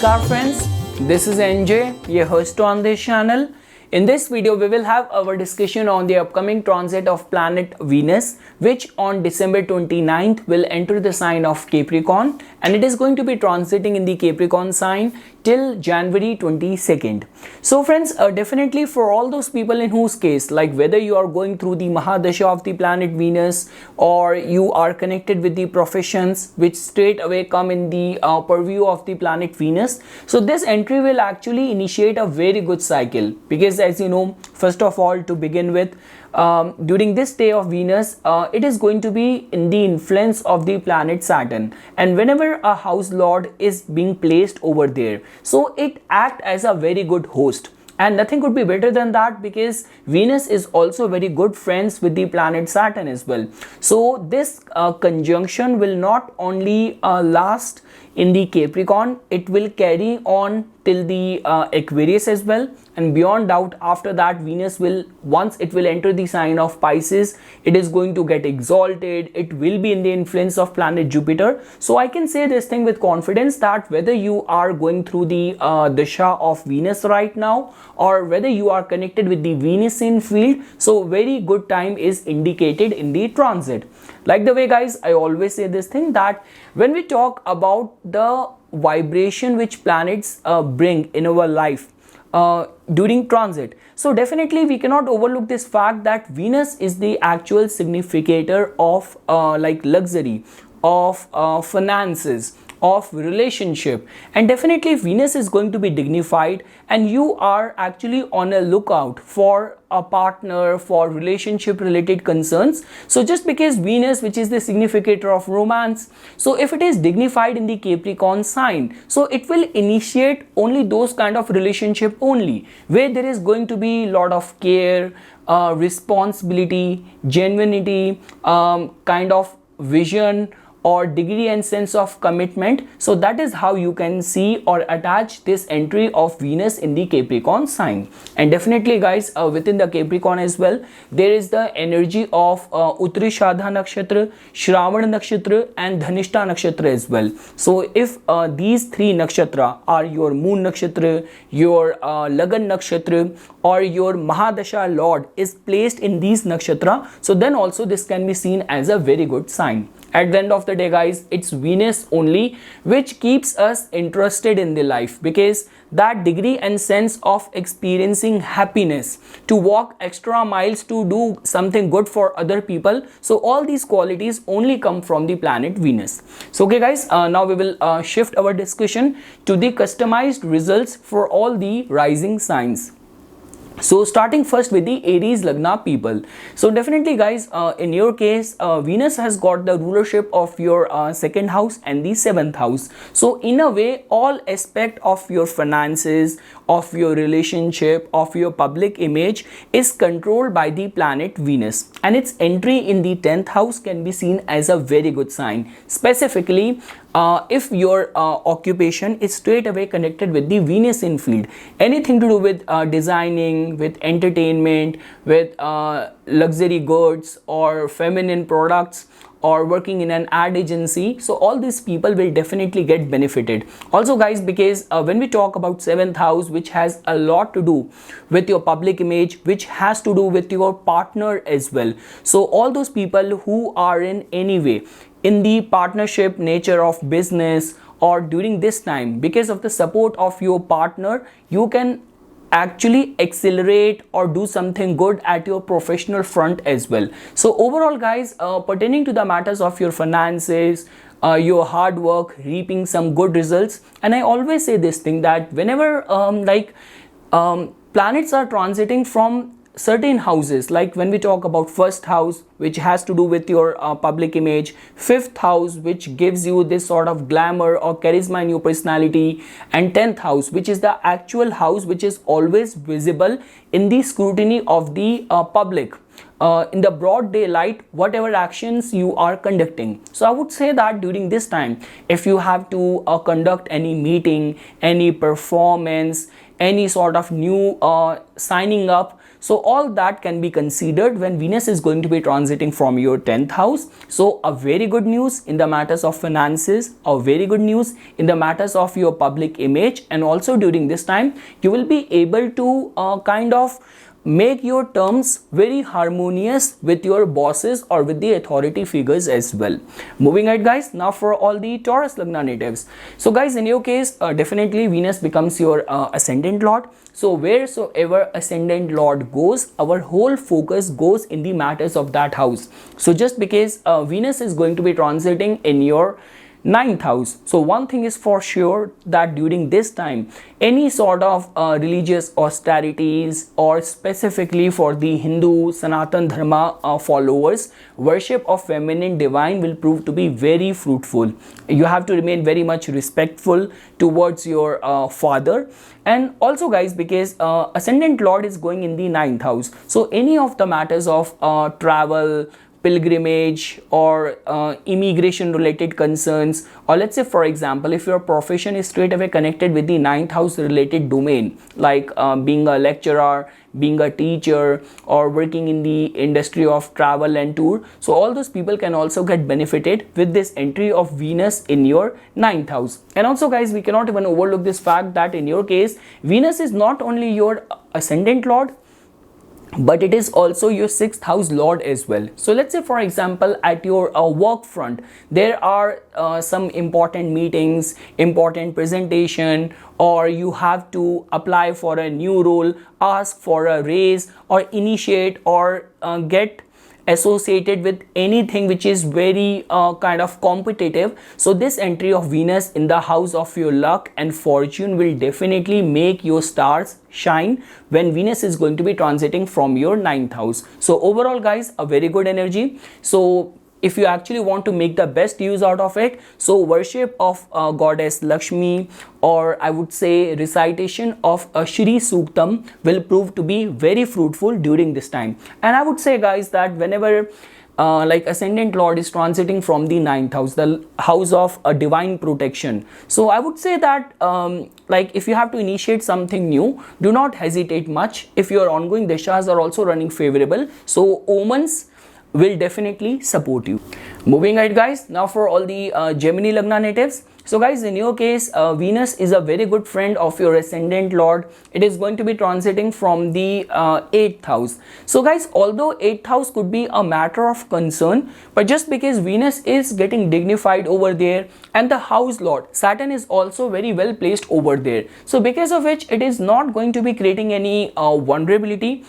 Namaskar friends, this is NJ, your host on this channel. In this video, we will have our discussion on the upcoming transit of planet Venus, which on December 29th will enter the sign of Capricorn, and it is going to be transiting in the Capricorn sign till January 22nd. So friends, definitely for all those people in whose case, like whether you are going through the Mahadasha of the planet Venus or you are connected with the professions which straight away come in the purview of the planet Venus, so this entry will actually initiate a very good cycle, because as you know, first of all, to begin with, during this day of Venus, it is going to be in the influence of the planet Saturn, and whenever a house lord is being placed over there, so it acts as a very good host. And nothing could be better than that, because Venus is also very good friends with the planet Saturn as well. So this conjunction will not only last in the Capricorn, it will carry on till the Aquarius as well, and beyond doubt after that Venus will, once it will enter the sign of Pisces, it is going to get exalted. It will be in the influence of planet Jupiter. So I can say this thing with confidence that whether you are going through the dasha of Venus right now, or whether you are connected with the Venusian field, so very good time is indicated in the transit. Like the way guys, I always say this thing that when we talk about the vibration which planets bring in our life during transit, so definitely we cannot overlook this fact that Venus is the actual significator of like luxury, of finances, of relationship, and definitely Venus is going to be dignified, and you are actually on a lookout for a partner, for relationship related concerns. So just because Venus, which is the significator of romance, so if it is dignified in the Capricorn sign, so it will initiate only those kind of relationship only where there is going to be lot of care, responsibility, genuinity, kind of vision or degree and sense of commitment. So that is how you can see or attach this entry of Venus in the Capricorn sign. And definitely guys, within the Capricorn as well, there is the energy of Uttarashadha nakshatra, Shravan nakshatra and Dhanishta nakshatra as well. So if these three nakshatra are your moon nakshatra, your Lagan nakshatra, or your Mahadasha lord is placed in these nakshatra, so then also this can be seen as a very good sign. At the end of the day guys, it's Venus only which keeps us interested in the life, because that degree and sense of experiencing happiness, to walk extra miles, to do something good for other people, so all these qualities only come from the planet Venus. So okay guys, now we will shift our discussion to the customized results for all the rising signs. So starting first with the Aries Lagna people. So definitely guys, in your case, Venus has got the rulership of your second house and the seventh house. So in a way, all aspect of your finances, of your relationship, of your public image is controlled by the planet Venus, and its entry in the 10th house can be seen as a very good sign. Specifically, if your occupation is straight away connected with the Venusian field, anything to do with designing, with entertainment, with luxury goods or feminine products, or working in an ad agency, so all these people will definitely get benefited. Also guys, because when we talk about 7th house, which has a lot to do with your public image, which has to do with your partner as well, so all those people who are in any way in the partnership nature of business, or during this time, because of the support of your partner, you can actually accelerate or do something good at your professional front as well. So overall guys, pertaining to the matters of your finances, your hard work reaping some good results. And I always say this thing that whenever planets are transiting from certain houses, like when we talk about first house, which has to do with your public image, fifth house, which gives you this sort of glamour or charisma in your personality, and 10th house, which is the actual house which is always visible in the scrutiny of the public, in the broad daylight, whatever actions you are conducting. So I would say that during this time, if you have to conduct any meeting, any performance, any sort of new signing up. So all that can be considered when Venus is going to be transiting from your 10th house. So a very good news in the matters of finances, a very good news in the matters of your public image, and also during this time you will be able to kind of make your terms very harmonious with your bosses or with the authority figures as well. Moving ahead guys, now for all the Taurus Lagna natives. So guys, in your case definitely Venus becomes your ascendant lord. So wheresoever ascendant lord goes, our whole focus goes in the matters of that house. So just because Venus is going to be transiting in your 9th house, so one thing is for sure that during this time any sort of religious austerities, or specifically for the Hindu Sanatan Dharma followers, worship of feminine divine will prove to be very fruitful. You have to remain very much respectful towards your father. And also guys, because ascendant lord is going in the 9th house, so any of the matters of travel, pilgrimage, or immigration related concerns, or let's say for example if your profession is straight away connected with the 9th house related domain, like being a lecturer, being a teacher, or working in the industry of travel and tour, so all those people can also get benefited with this entry of Venus in your 9th house. And also guys, we cannot even overlook this fact that in your case Venus is not only your ascendant lord, but it is also your 6th house lord as well. So let's say for example at your work front there are some important meetings, important presentation, or you have to apply for a new role, ask for a raise, or initiate or get associated with anything which is very kind of competitive. So this entry of Venus in the house of your luck and fortune will definitely make your stars shine when Venus is going to be transiting from your 9th house. So overall guys, a very good energy. So if you actually want to make the best use out of it, so worship of goddess Lakshmi, or I would say recitation of a Shri Suktam, will prove to be very fruitful during this time. And I would say guys that whenever like ascendant lord is transiting from the 9th house, the house of a divine protection, so I would say that like if you have to initiate something new, do not hesitate much. If your ongoing dashas are also running favorable, so omens will definitely support you. Moving ahead guys, now for all the Gemini Lagna natives. So guys, in your case Venus is a very good friend of your ascendant lord. It is going to be transiting from the 8th house. So guys, although 8th house could be a matter of concern, but just because Venus is getting dignified over there and the house lord Saturn is also very well placed over there, so because of which it is not going to be creating any vulnerability.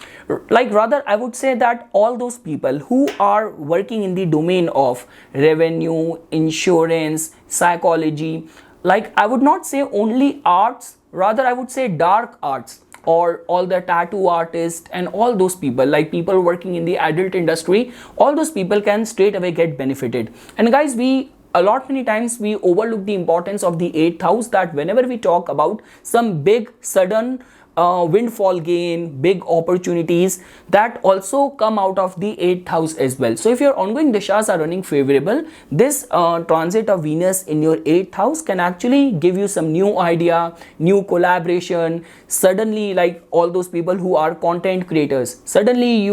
Like rather I would say that all those people who are working in the domain of revenue, insurance, psychology, like I would not say only arts, rather I would say dark arts, or all the tattoo artists and all those people, like people working in the adult industry, all those people can straight away get benefited. And guys, many times we overlook the importance of the 8th house, that whenever we talk about some big sudden windfall gain, big opportunities, that also come out of the 8th house as well. So if your ongoing dashas are running favorable, this transit of Venus in your 8th house can actually give you some new idea, new collaboration. Suddenly, like all those people who are content creators, suddenly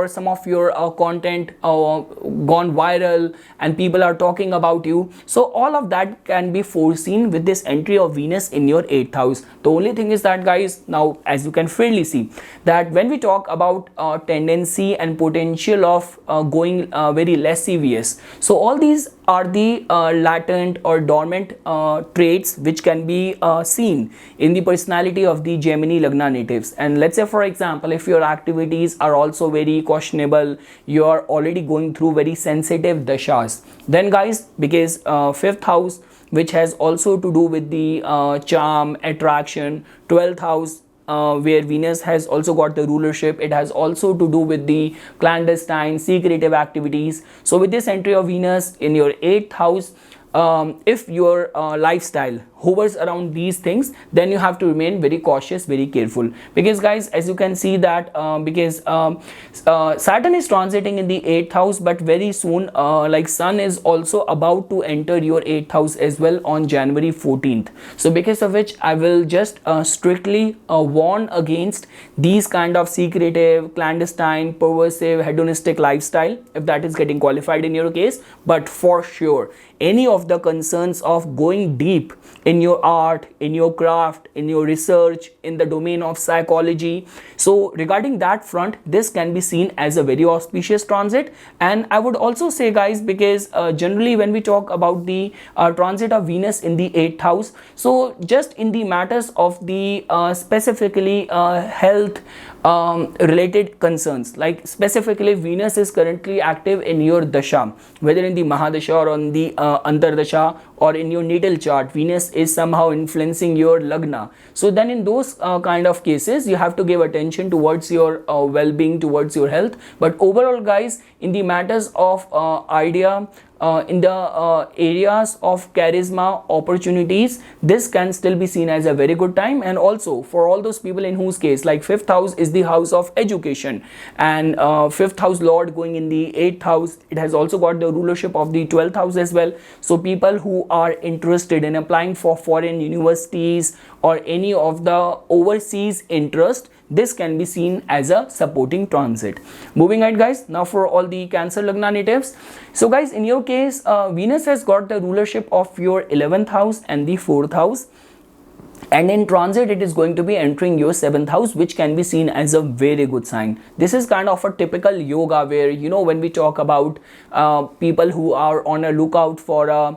some of your content gone viral and people are talking about you. So all of that can be foreseen with this entry of Venus in your 8th house. The only thing is that guys, now as you can fairly see that when we talk about tendency and potential of going very lascivious, so all these are the latent or dormant traits which can be seen in the personality of the Gemini Lagna natives. And let's say for example, if your activities are also very questionable, you are already going through very sensitive dashas, then guys, because 5th house, which has also to do with the charm, attraction, 12th house, where Venus has also got the rulership, it has also to do with the clandestine, secretive activities. So with this entry of Venus in your 8th house, if your lifestyle, hovers around these things, then you have to remain very cautious, very careful. Because guys, as you can see that Saturn is transiting in the 8th house, but very soon like Sun is also about to enter your 8th house as well on January 14th. So because of which I will just strictly warn against these kind of secretive, clandestine, perversive, hedonistic lifestyle, if that is getting qualified in your case. But for sure, any of the concerns of going deep in your art, in your craft, in your research, in the domain of psychology, so regarding that front, this can be seen as a very auspicious transit. And I would also say guys, because generally when we talk about the transit of Venus in the 8th house, so just in the matters of the specifically health related concerns, like specifically Venus is currently active in your dasha, whether in the Mahadasha or on the Antardasha or in your natal chart, Venus is somehow influencing your lagna. So then in those kind of cases, you have to give attention towards your well-being, towards your health. But overall guys, in the matters of idea, in the areas of charisma, opportunities, this can still be seen as a very good time. And also for all those people in whose case, like 5th house is the house of education, and 5th house lord going in the 8th house, it has also got the rulership of the 12th house as well. So people who are interested in applying for foreign universities or any of the overseas interest, this can be seen as a supporting transit. Moving ahead guys, now for all the Cancer Lagna natives. So guys, in your case, Venus has got the rulership of your 11th house and the 4th house. And in transit, it is going to be entering your 7th house, which can be seen as a very good sign. This is kind of a typical yoga where, you know, when we talk about people who are on a lookout for a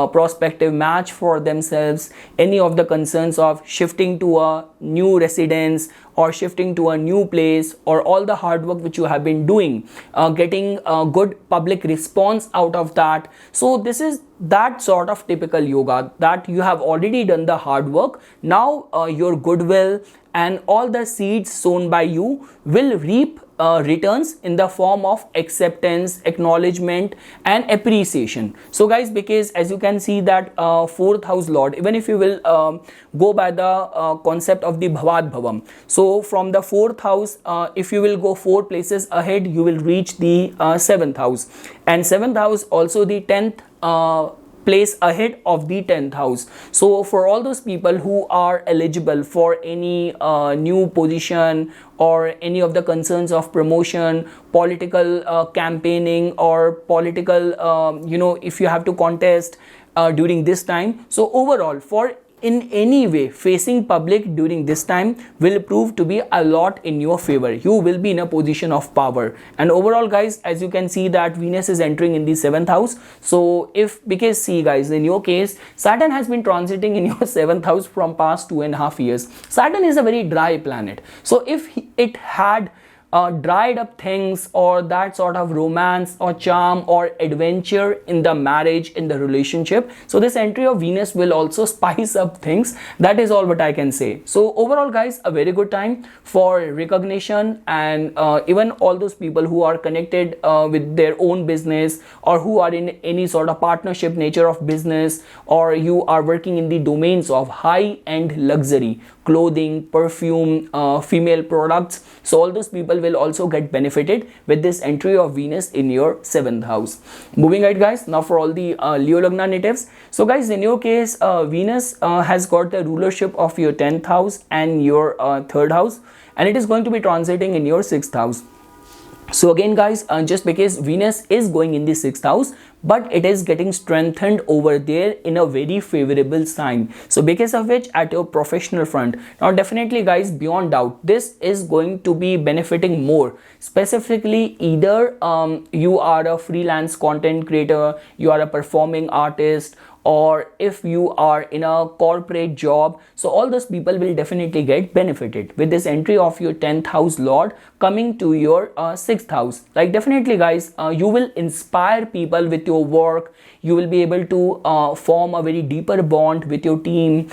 prospective match for themselves, any of the concerns of shifting to a new residence or shifting to a new place, or all the hard work which you have been doing, getting a good public response out of that. So this is that sort of typical yoga that you have already done the hard work. Now your goodwill and all the seeds sown by you will reap returns in the form of acceptance, acknowledgement and appreciation. So guys, because as you can see that 4th house lord, even if you will go by the concept of the Bhavad Bhavam, so from the 4th house, if you will go 4 places ahead, you will reach the 7th house, and 7th house also the 10th place ahead of the 10th house. So for all those people who are eligible for any new position or any of the concerns of promotion, political campaigning, or political you know, if you have to contest during this time, so overall for in any way facing public during this time will prove to be a lot in your favor. You will be in a position of power. And overall guys, as you can see that Venus is entering in the 7th house. So if, because see guys, in your case, Saturn has been transiting in your 7th house from past 2.5 years. Saturn is a very dry planet. So if it had dried up things, or that sort of romance or charm or adventure in the marriage, in the relationship, so this entry of Venus will also spice up things. That is all what I can say. So overall guys, a very good time for recognition, and even all those people who are connected with their own business, or who are in any sort of partnership nature of business, or you are working in the domains of high-end luxury, clothing, perfume, female products. So all those people will also get benefited with this entry of Venus in your 7th house. Moving ahead guys, now for all the Leo Lagna natives. So guys, in your case, Venus has got the rulership of your 10th house and your 3rd house, and it is going to be transiting in your 6th house. So again guys, just because Venus is going in the 6th house, but it is getting strengthened over there in a very favorable sign. So because of which, at your professional front, now definitely guys, beyond doubt, this is going to be benefiting more. Specifically, either you are a freelance content creator, you are a performing artist, or if you are in a corporate job, so all those people will definitely get benefited with this entry of your 10th house lord coming to your 6th house. Like definitely guys, you will inspire people with your work. You will be able to form a very deeper bond with your team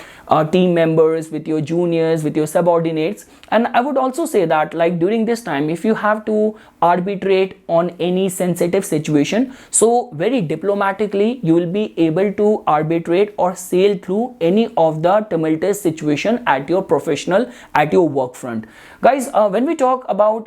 members, with your juniors, with your subordinates. And I would also say that, like, during this time, if you have to arbitrate on any sensitive situation, so very diplomatically you will be able to arbitrate or sail through any of the tumultuous situation at your professional, at your work front. Guys, when we talk about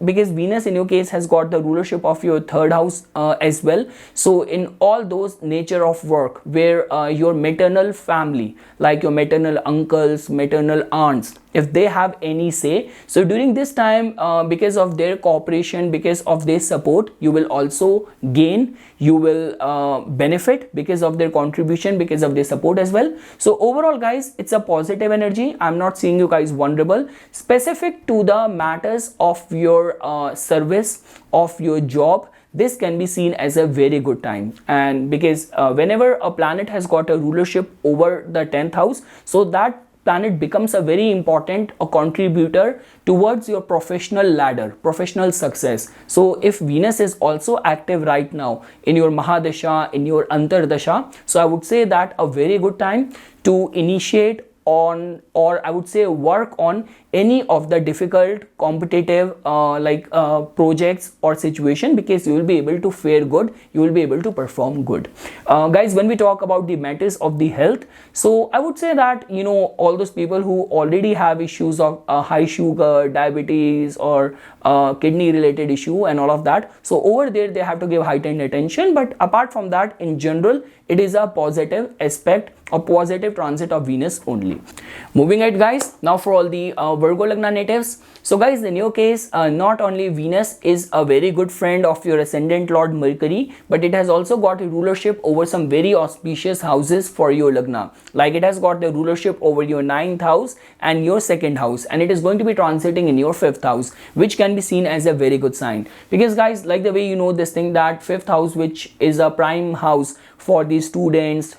because Venus in your case has got the rulership of your third house as well, so in all those nature of work where your maternal family, like your maternal uncles, maternal aunts, if they have any say, so during this time, because of their cooperation, because of their support, you will also gain, you will benefit because of their contribution, because of their support as well. So overall guys, it's a positive energy. I'm not seeing you guys vulnerable. Specific to the matters of your service, of your job, this can be seen as a very good time. And because whenever a planet has got a rulership over the 10th house, so that planet becomes a very important contributor towards your professional ladder, professional success. So if Venus is also active right now in your Mahadasha, in your Antardasha, so I would say that a very good time to initiate on, or I would say work on any of the difficult competitive projects or situation, because you will be able to fare good, you will be able to perform good. Guys, when we talk about the matters of the health, so I would say that, you know, all those people who already have issues of high sugar, diabetes, or kidney related issue and all of that, so over there they have to give heightened attention. But apart from that, in general, it is a positive aspect, a positive transit of Venus only. Moving ahead guys, now for all the Virgo Lagna natives. So guys, in your case, not only Venus is a very good friend of your ascendant Lord Mercury, but it has also got a rulership over some very auspicious houses for your Lagna. Like it has got the rulership over your 9th house and your 2nd house, and it is going to be transiting in your 5th house, which can be seen as a very good sign. Because guys, like the way you know this thing, that 5th house, which is a prime house for the students,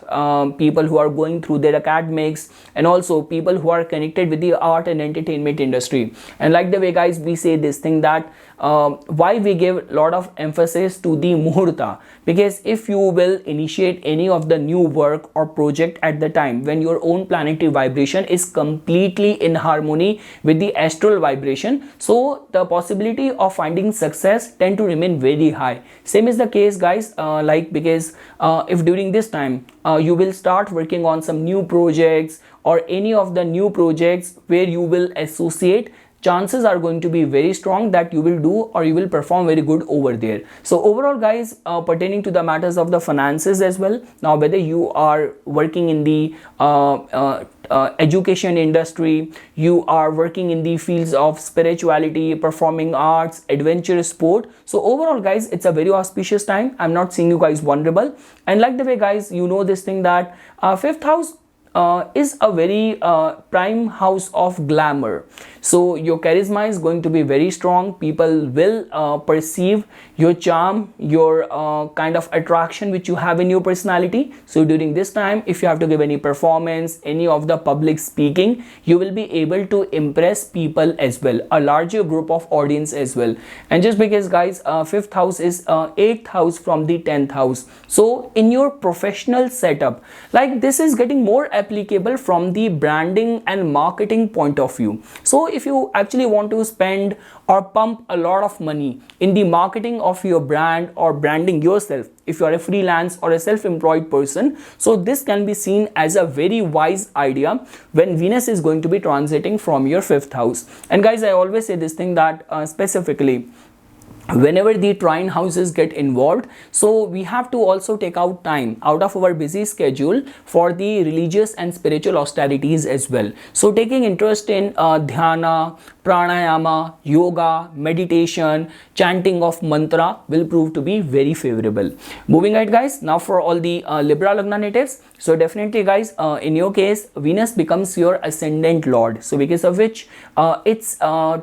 people who are going through their academics, and also people who are connected with the art and entertainment industry. And like the way guys, we say this thing that why we give a lot of emphasis to the muhurta, because if you will initiate any of the new work or project at the time when your own planetary vibration is completely in harmony with the astral vibration, so the possibility of finding success tend to remain very high. Same is the case guys, because if during this time you will start working on some new projects or any of the new projects where you will associate, chances are going to be very strong that you will do or you will perform very good over there. So overall guys, pertaining to the matters of the finances as well, now whether you are working in the education industry, you are working in the fields of spirituality, performing arts, adventurous sport, so overall guys, it's a very auspicious time. I'm not seeing you guys vulnerable. And like the way guys, you know this thing that 5th house is a very prime house of glamour. So your charisma is going to be very strong. People will perceive your charm, your kind of attraction which you have in your personality. So during this time, if you have to give any performance, any of the public speaking, you will be able to impress people as well, a larger group of audience as well. And just because guys, 5th house is 8th house from the 10th house, so in your professional setup, like this is getting more applicable from the branding and marketing point of view. So if you actually want to spend or pump a lot of money in the marketing of your brand or branding yourself, if you are a freelance or a self-employed person, so this can be seen as a very wise idea when Venus is going to be transiting from your 5th house. And guys, I always say this thing that specifically whenever the trine houses get involved, so we have to also take out time out of our busy schedule for the religious and spiritual austerities as well. So taking interest in dhyana, pranayama, yoga, meditation, chanting of mantra will prove to be very favorable. Moving ahead guys, now for all the Libra Lagna natives, so definitely guys, in your case, Venus becomes your ascendant lord, so because of which its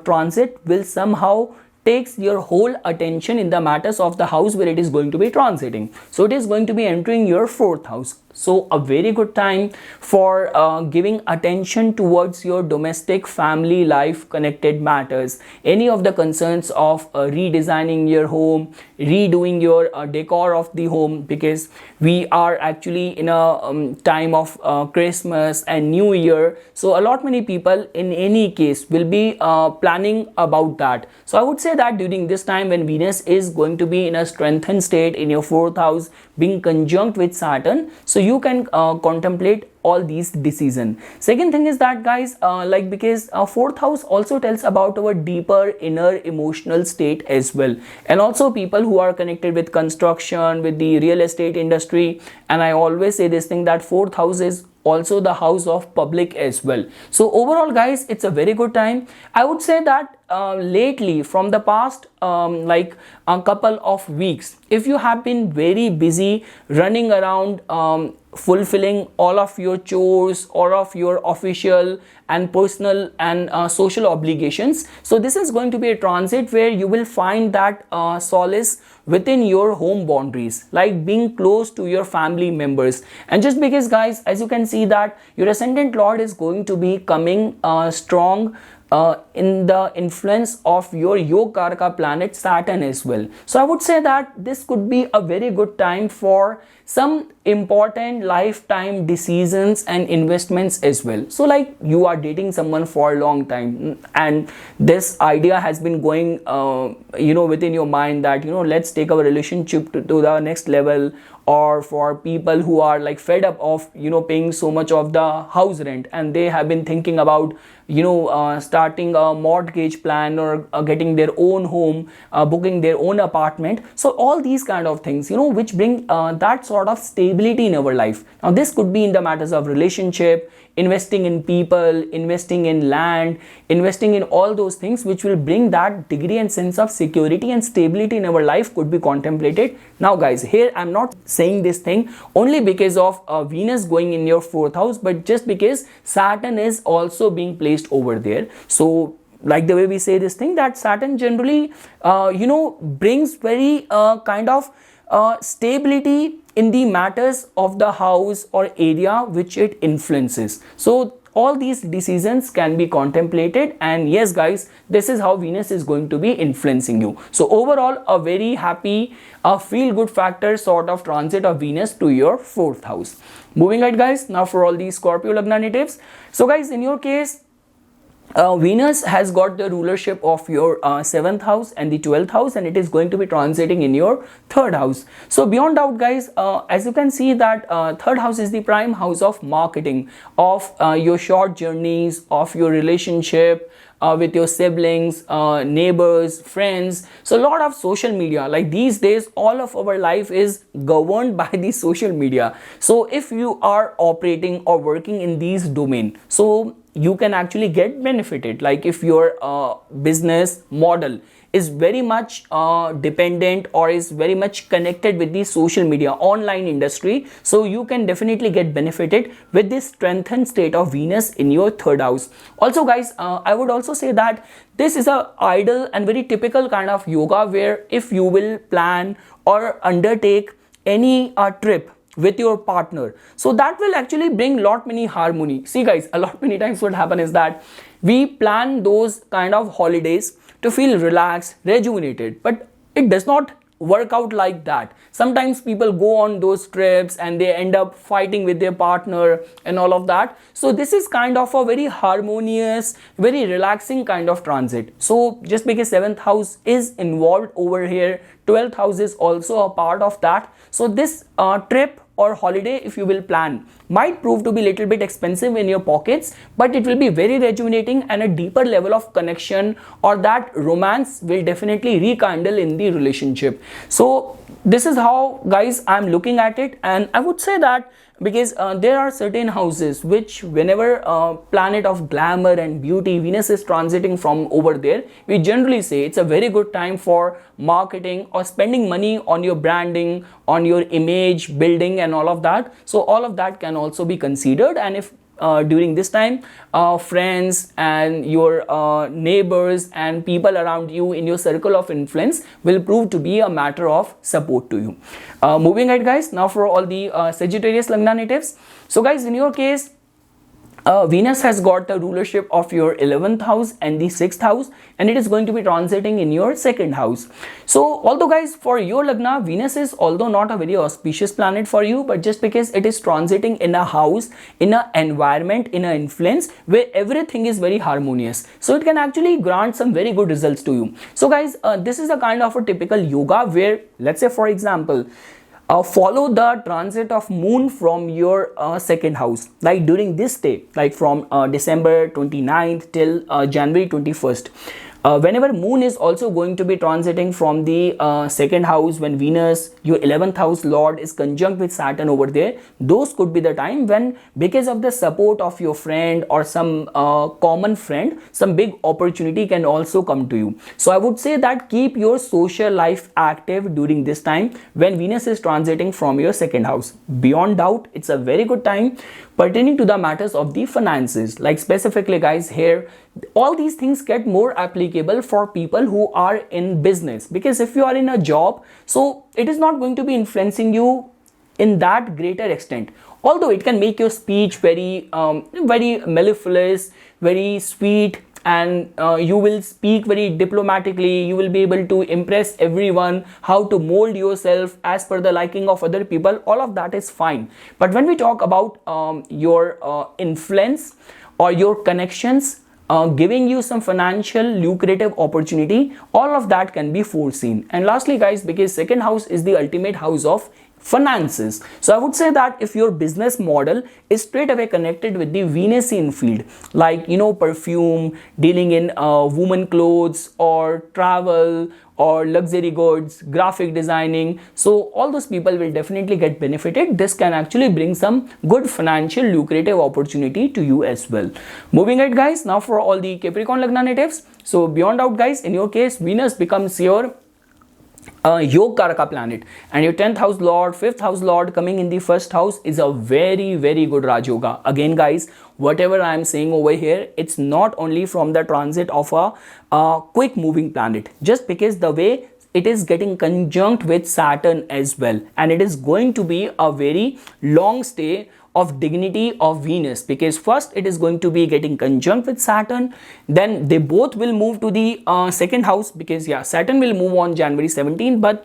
transit will somehow takes your whole attention in the matters of the house where it is going to be transiting. So it is going to be entering your 4th house. So a very good time for giving attention towards your domestic family life connected matters. Any of the concerns of redesigning your home, redoing your decor of the home, because we are actually in a time of Christmas and New Year. So a lot many people in any case will be planning about that. So I would say that during this time when Venus is going to be in a strengthened state in your fourth house being conjunct with Saturn, so you can contemplate all these decisions. Second thing is that guys, because fourth house also tells about our deeper inner emotional state as well, and also people who are connected with construction, with the real estate industry. And I always say this thing that fourth house is also the house of public as well. So overall guys, it's a very good time. I would say that lately, from the past like a couple of weeks, if you have been very busy running around fulfilling all of your chores, all of your official and personal and social obligations, so this is going to be a transit where you will find that solace within your home boundaries, like being close to your family members. And just because guys, as you can see that your ascendant lord is going to be coming strong in the influence of your Yoga planet Saturn as well. So I would say that this could be a very good time for some important lifetime decisions and investments as well. So like you are dating someone for a long time and this idea has been going within your mind that let's take our relationship to the next level. Or for people who are like fed up of paying so much of the house rent and they have been thinking about starting a mortgage plan or getting their own home, booking their own apartment. So all these kind of things which bring that sort of stability in our life. Now this could be in the matters of relationship, investing in people, investing in land, investing in all those things which will bring that degree and sense of security and stability in our life could be contemplated. Now guys, here I'm not saying this thing only because of Venus going in your fourth house, but just because Saturn is also being placed over there. So like the way we say this thing that Saturn generally brings very kind of stability in the matters of the house or area which it influences. So all these decisions can be contemplated, and yes guys, this is how Venus is going to be influencing you. So overall a very happy feel good factor sort of transit of Venus to your fourth house. Moving ahead guys, now for all these Scorpio Lagna natives. So guys, in your case Venus has got the rulership of your 7th house and the 12th house, and it is going to be transiting in your 3rd house. So beyond doubt guys, as you can see that 3rd house is the prime house of marketing, of your short journeys, of your relationship with your siblings, neighbors, friends. So a lot of social media, like these days all of our life is governed by the social media. So if you are operating or working in these domain, so you can actually get benefited. Like if your business model is very much dependent or is very much connected with the social media online industry, so you can definitely get benefited with this strengthened state of Venus in your 3rd house. Also guys, I would also say that this is a ideal and very typical kind of yoga where if you will plan or undertake any trip with your partner, so that will actually bring lot many harmony. See guys, a lot many times what happen is that we plan those kind of holidays to feel relaxed, rejuvenated, but it does not work out like that. Sometimes people go on those trips and they end up fighting with their partner and all of that. So this is kind of a very harmonious, very relaxing kind of transit. So just because 7th house is involved over here, 12th house is also a part of that. So this trip or holiday, if you will plan, might prove to be little bit expensive in your pockets, but it will be very rejuvenating and a deeper level of connection, or that romance will definitely rekindle in the relationship. So this is how guys I'm looking at it. And I would say that because there are certain houses which whenever planet of glamour and beauty Venus is transiting from over there, we generally say it's a very good time for marketing or spending money on your branding, on your image building and all of that. So all of that can also be considered, and if during this time, friends and your neighbors and people around you in your circle of influence will prove to be a matter of support to you. Moving ahead, guys, now for all the Sagittarius Lagna natives. So guys, in your case, Venus has got the rulership of your 11th house and the 6th house, and it is going to be transiting in your 2nd house. So although guys, for your Lagna, Venus is although not a very auspicious planet for you, but just because it is transiting in a house, in an environment, in an influence where everything is very harmonious, so it can actually grant some very good results to you. So guys, this is a kind of a typical yoga where, let's say for example, follow the transit of moon from your 2nd house, like during this day, like from December 29th till January 21st. Whenever moon is also going to be transiting from the 2nd house, when Venus, your 11th house lord, is conjunct with Saturn over there, those could be the time when, because of the support of your friend or some common friend, some big opportunity can also come to you. So I would say that keep your social life active during this time when Venus is transiting from your 2nd house. Beyond doubt, it's a very good time pertaining to the matters of the finances. Like specifically guys, here all these things get more applicable for people who are in business, because if you are in a job, so it is not going to be influencing you in that greater extent, although it can make your speech very very mellifluous, very sweet, and you will speak very diplomatically. You will be able to impress everyone, how to mold yourself as per the liking of other people. All of that is fine, but when we talk about your influence or your connections, giving you some financial lucrative opportunity, all of that can be foreseen. And lastly guys, because 2nd house is the ultimate house of finances, so I would say that if your business model is straight away connected with the Venusian field, like perfume, dealing in woman clothes or travel or luxury goods, graphic designing, so all those people will definitely get benefited. This can actually bring some good financial lucrative opportunity to you as well. Moving ahead guys, now for all the Capricorn Lagna natives. So beyond doubt guys, in your case, Venus becomes your Yoga Karaka planet, and your 10th house lord, 5th house lord coming in the 1st house is a very good Raj Yoga. Again guys, whatever I am saying over here, it's not only from the transit of a quick moving planet, just because the way it is getting conjunct with Saturn as well, and it is going to be a very long stay of dignity of Venus, because first it is going to be getting conjunct with Saturn, then they both will move to the 2nd house, because Saturn will move on January 17th, but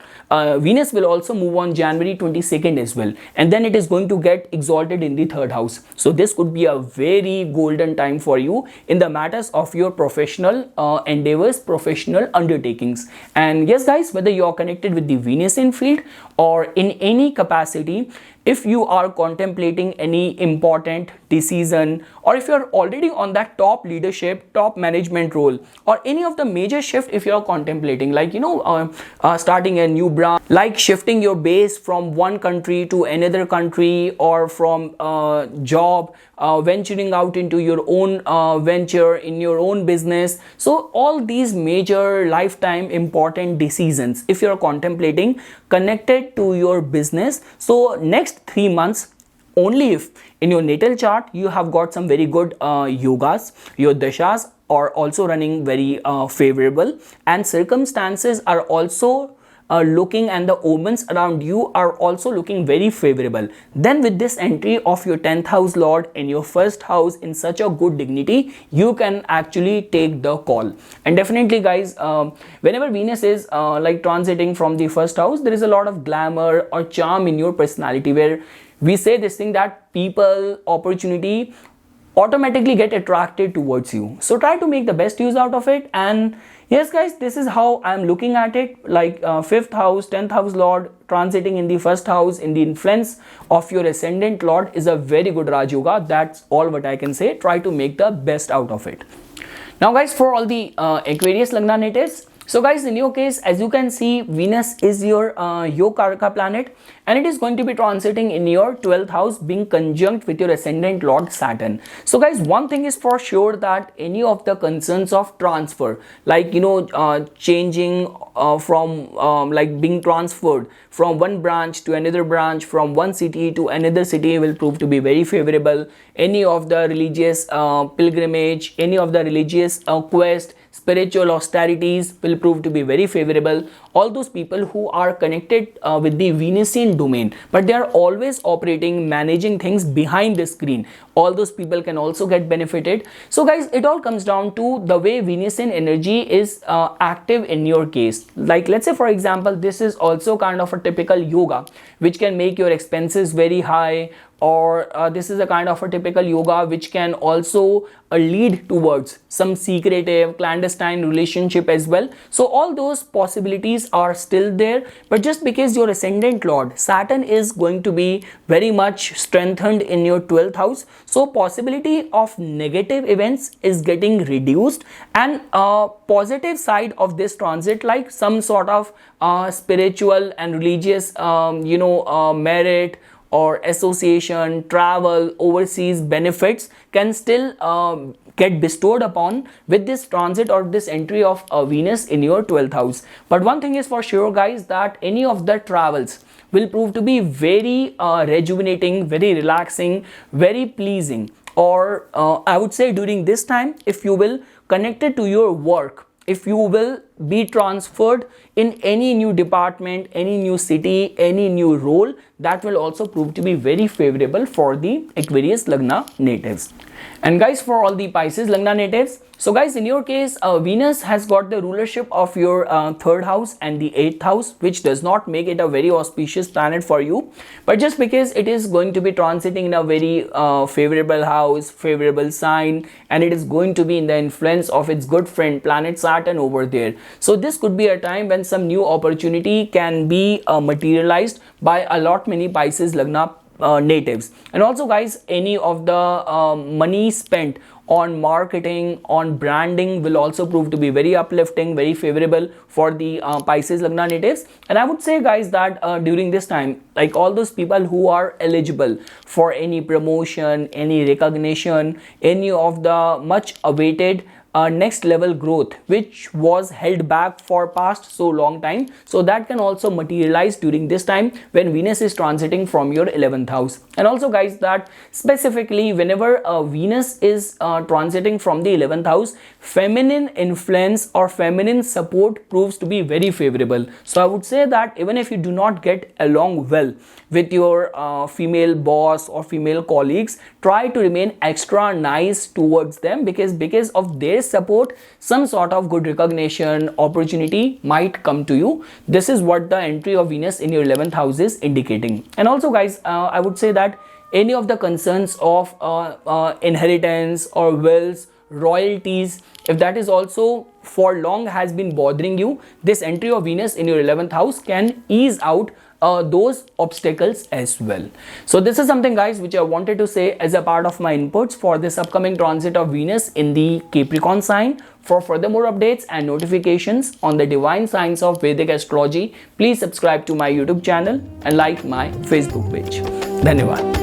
Venus will also move on January 22nd as well, and then it is going to get exalted in the 3rd house. So this could be a very golden time for you in the matters of your professional endeavors, professional undertakings. And yes guys, whether you are connected with the Venusian field or in any capacity, if you are contemplating any important decision, or if you are already on that top leadership, top management role, or any of the major shift if you are contemplating, like starting a new branch, like shifting your base from one country to another country, or from job, venturing out into your own venture in your own business. So all these major lifetime important decisions, if you are contemplating, connected to your business, so next 3 months, only if in your natal chart you have got some very good yogas, your dashas are also running very favorable, and circumstances are also looking, and the omens around you are also looking very favorable, then with this entry of your 10th house lord in your 1st house in such a good dignity, you can actually take the call. And definitely guys, whenever Venus is like transiting from the 1st house, there is a lot of glamour or charm in your personality, where we say this thing that people, opportunity automatically get attracted towards you. So try to make the best use out of it. And yes guys, this is how I'm looking at it, like 5th house, 10th house lord transiting in the 1st house in the influence of your ascendant lord is a very good Raj Yoga. That's all what I can say. Try to make the best out of it. Now guys, for all the Aquarius Lagna natives, so guys, in your case, as you can see, Venus is your Yoga Karaka planet, and it is going to be transiting in your 12th house, being conjunct with your ascendant lord Saturn. So guys, one thing is for sure, that any of the concerns of transfer, like changing like being transferred from one branch to another branch, from one city to another city will prove to be very favorable. Any of the religious pilgrimage, any of the religious quest, spiritual austerities will prove to be very favorable. All those people who are connected with the Venusian domain, but they are always operating, managing things behind the screen, all those people can also get benefited. So guys, it all comes down to the way Venusian energy is active in your case. Like let's say for example, this is also kind of a typical yoga which can make your expenses very high, or this is a kind of a typical yoga which can also lead towards some secretive clandestine relationship as well. So all those possibilities are still there, but just because your ascendant lord Saturn is going to be very much strengthened in your 12th house, so possibility of negative events is getting reduced, and positive side of this transit, like some sort of spiritual and religious merit or association, travel, overseas benefits can still get bestowed upon with this transit or this entry of Venus in your 12th house. But one thing is for sure guys, that any of the travels will prove to be very rejuvenating, very relaxing, very pleasing, or I would say during this time, if you will connect it to your work, if you will be transferred in any new department, any new city, any new role, that will also prove to be very favorable for the Aquarius Lagna natives. And guys, for all the Pisces Lagna natives, so guys, in your case, Venus has got the rulership of your 3rd house and the 8th house, which does not make it a very auspicious planet for you. But just because it is going to be transiting in a very favorable house, favorable sign, and it is going to be in the influence of its good friend planet Saturn over there. So this could be a time when some new opportunity can be materialized by a lot many Pisces Lagna natives. And also guys, any of the money spent on marketing, on branding will also prove to be very uplifting, very favorable for the Pisces Lagna natives. And I would say guys that during this time, like all those people who are eligible for any promotion, any recognition, any of the much awaited next level growth which was held back for past so long time, so that can also materialize during this time when Venus is transiting from your 11th house. And also guys, that specifically whenever Venus is transiting from the 11th house, feminine influence or feminine support proves to be very favorable. So I would say that even if you do not get along well with your female boss or female colleagues, try to remain extra nice towards them, because of their support, some sort of good recognition, opportunity might come to you. This is what the entry of Venus in your 11th house is indicating. And also guys, I would say that any of the concerns of inheritance or wills, royalties, if that is also for long has been bothering you, this entry of Venus in your 11th house can ease out those obstacles as well. So this is something guys which I wanted to say as a part of my inputs for this upcoming transit of Venus in the Capricorn sign. For further more updates and notifications on the divine signs of Vedic astrology, please subscribe to my YouTube channel and like my Facebook page. Dhanyavad.